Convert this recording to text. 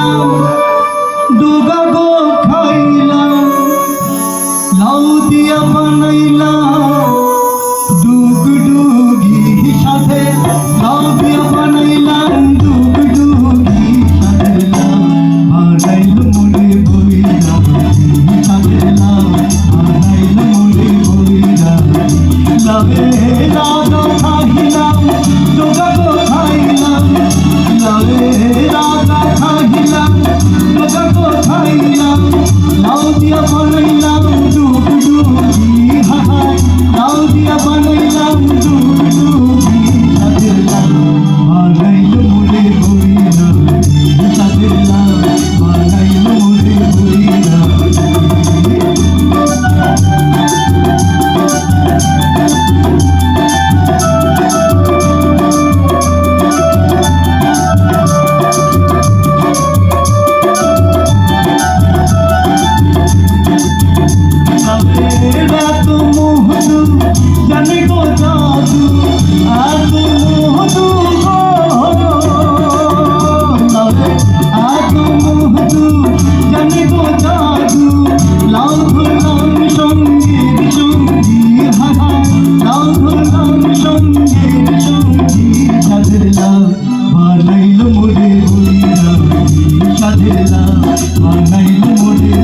খাইলাম দুগা গো খাইলাম লাউ দিয়া বানাইলাম ডুগডুগি সাথে লাউ দিয়া বানাইলাম ডুগডুগি সাথে বানাইল মোরে বইরা সাথে বানাইল মোরে বইরা লাভে রাগা খাইলাম দুগা গো খাইলাম লাভে রাগা খাইলাম দুগা গো খাইলাম লাউ দিয়া বানাইলাম ডুগডুগি হাহাই লাউ দিয়া বানাইলাম ডুগডুগি সাথে বানাইল মোরে বইরা সাথে বানাইল মোরে বইরা জানে গো জাদু এত মধু এত মধু জানে গো জাদু লাউ ধরলাম সঙ্গীর সঙ্গী হাহাই লাউ ধরলাম সঙ্গীর সঙ্গী সাধেলা বানাইল মোরে বইরা সাধেলা বানাইল মোরে